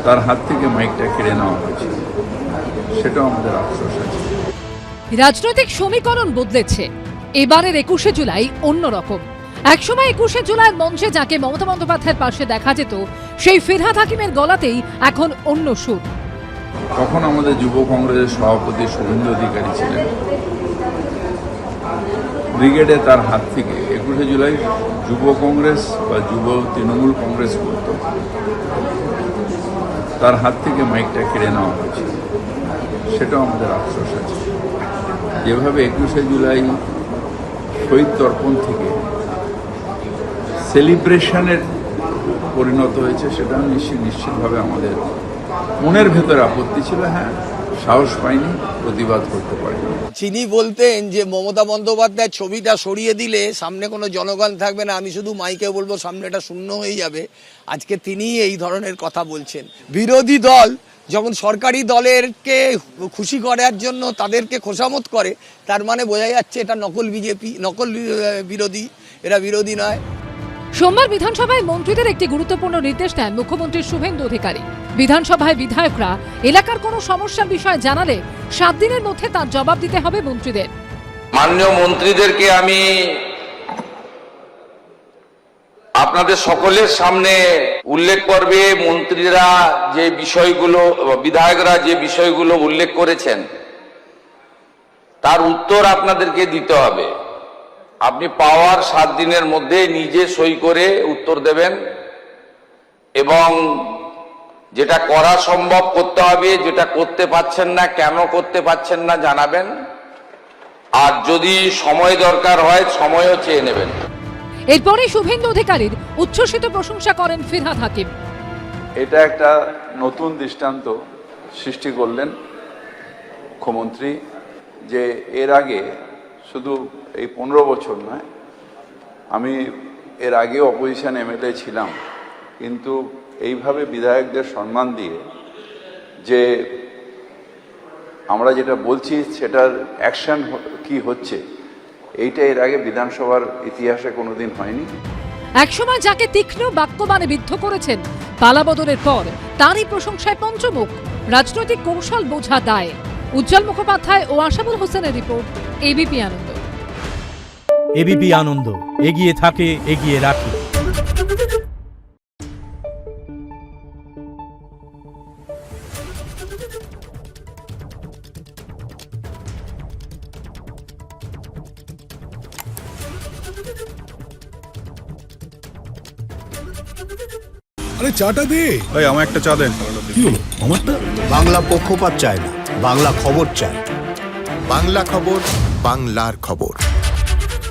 তার হাত থেকে মাইকটা কেড়ে নেওয়া হয়েছিল, সেটাও আমাদের আফসোস আছে। রাজনৈতিক সমীকরণ বদলেছে। এবারের 21শে জুলাই অন্যরকম। একসময় 21শে জুলাই মঞ্চে যাকে মমতা বন্দ্যোপাধ্যায়ের পাশে দেখা যেত, সেই ফিরহাদ হাকিমের গলাতেই এখন অন্য সুর। তখন আমাদের যুব কংগ্রেসের সভাপতি শুভেন্দু অধিকারী ছিলেন। ব্রিগেডে তার হাত থেকে 21শে জুলাই যুব কংগ্রেস বা যুব তৃণমূল কংগ্রেস করত, তার হাত থেকে মাইকটা কেড়ে নেওয়া হয়েছিল, সেটাও আমাদের আফসোস আছে। যেভাবে 21শে জুলাই শহীদ তর্পণ থেকে সেলিব্রেশনের পরিণত হয়েছে, সেটা নিশ্চিতভাবে আমাদের মনের ভেতরে আপত্তি ছিল। হ্যাঁ, সাহস পাইনি, প্রতিবাদ করতে পারিনি। যিনি বলতেন যে মমতা বন্দ্যোপাধ্যায়ের ছবিটা সরিয়ে দিলে সামনে কোনো জনগণ থাকবে না, আমি শুধু মাইকে বলবো সামনেটা শূন্য হয়ে যাবে, আজকে তিনি এই ধরনের কথা বলছেন। বিরোধী দল যখন সরকারি দলেরকে খুশি করার জন্য তাদেরকে খোসামত করে, তার মানে বোঝা যাচ্ছে এটা নকল বিজেপি, নকল বিরোধী, এরা বিরোধী নয়। সোমবার বিধানসভায় মন্ত্রীদের একটি গুরুত্বপূর্ণ নির্দেশ দেন মুখ্যমন্ত্রী শুভেন্দু অধিকারী। বিধানসভায় বিধায়করা এলাকার কোনো সমস্যার বিষয়ে জানালে 7 দিনের মধ্যে তার জবাব দিতে হবে মন্ত্রীদের। মাননীয় মন্ত্রীদেরকে আমি আপনাদের সকলের সামনে উল্লেখ করবে, মন্ত্রীরা যে বিষয়গুলো, বিধায়করা যে বিষয়গুলো উল্লেখ করেছেন তার উত্তর আপনাদেরকে দিতে হবে। আপনি পাওয়ার 7 দিনের মধ্যে নিজে সই করে উত্তর দেবেন এবং যেটা করা সম্ভব করতে হবে, যেটা করতে পারছেন না, কেন করতে পারছেন না জানাবেন, আর যদি সময় দরকার হয় সময়ও চেয়ে নেবেন। এরপরে শুভেন্দু অধিকারীর উচ্ছ্বসিত প্রশংসা করেন ফিরহাদ হাকিম। এটা একটা নতুন দৃষ্টান্ত সৃষ্টি করলেন মুখ্যমন্ত্রী, যে এর আগে শুধু এই 15 বছর নয়, আমি এর আগেও অপোজিশন এমএলএ ছিলাম, কিন্তু এইভাবে বিধায়কদের সম্মান দিয়ে যে আমরা যেটা বলছি সেটার অ্যাকশন কি হচ্ছে, এইটা এর আগে বিধানসভার ইতিহাসে কোনোদিন হয়নি। একসময় যাকে তীক্ষ্ণ বাক্যবাণে বিদ্ধ করেছেন, পালাবদলের পর তারই প্রশংসায় পঞ্চমুখ। রাজনৈতিক কৌশল বোঝা দায়। উজ্জ্বল মুখোপাধ্যায় ও আশাবুল হোসেনের রিপোর্ট, এবিপি আনন্দ। এবিপি আনন্দ, এগিয়ে থাকে, এগিয়ে রাখে। আরে চাটা দে ভাই, আমার একটা চা দেন। কি হলো আমারটা? বাংলা পক্ষপাত চায় না, বাংলা খবর চায়। বাংলা খবর, বাংলার খবর।